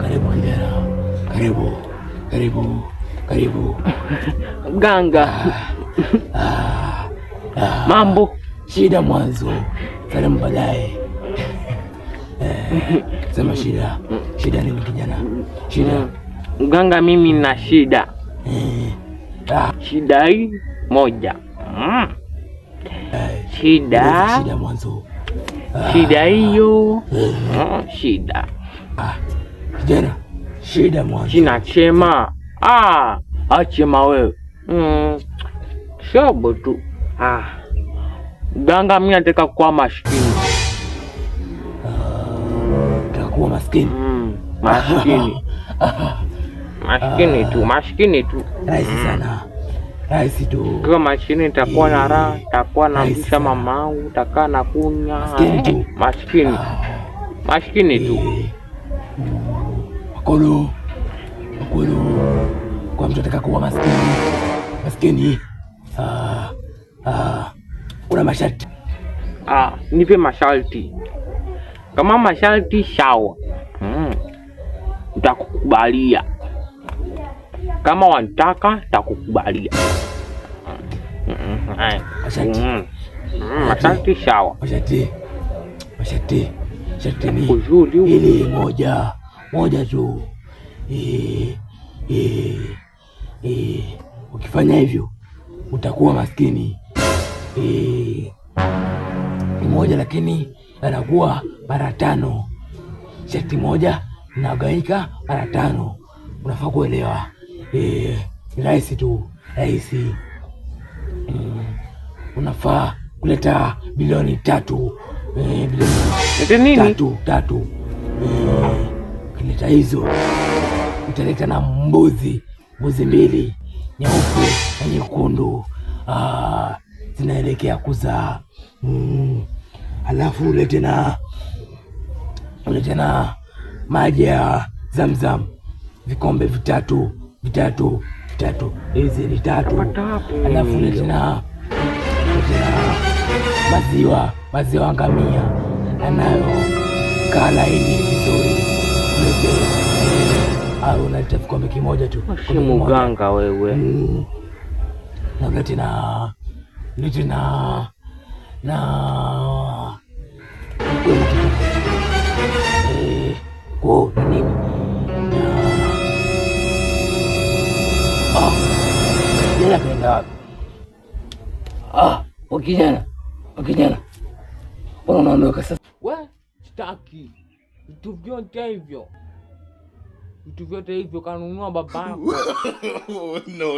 Karibu kijana, karibu. Mganga. Mambo. Shida mwanzo, salamu baadaye. Sema shida nini kijana? Shida. Mganga, mimi na shida. Shida hii moja. Shida mwanzo. Shida hiyo. Shida. Kijana, shida mwanzo. Sina chema. Achema wewe. Shobo tu. Mganga, mimi nataka kuwa maskini. Utakuwa maskini? Maskini. Maskini tu. Rahisi sana. Rahisi tu. Kwa maskini nitakuwa na raha, nitakuwa na msha mamangu, nitakaa na kunya. Maskini tu. Maskini tu. Makolo. Kwa mtu ataka kuwa maskini. Una masharti? Nipe masharti. Kama masharti sawa, nitakukubalia. Kama wanataka nitakukubalia. Masharti sawa. Masharti ni ili moja tu. Ukifanya hivyo utakuwa maskini. Ni moja lakini anakuwa mara 5. Sharti moja inagawanyika mara 5. Unafaa kuelewa. Ni rahisi tu, rahisi. Unafaa kuleta bilioni 3. Bilioni 3. Kuleta hizo utaleta na mbuzi 2 nyeupe na nyekundu. Zinaelekea kuzaa. Alafu ulete na maji ya Zamzam vikombe 3. Hizi ni 3. Alafu ulete na maziwa ngamia anayo kaa laini vizuri. Unaleta vikombe 1 tu. Mganga wewe. Na ulete na nini? Jana kaenda wapi? Wakijana. Unaondoka sasa. Sitaki. Vitu vyote hivyo kanunua babako. No.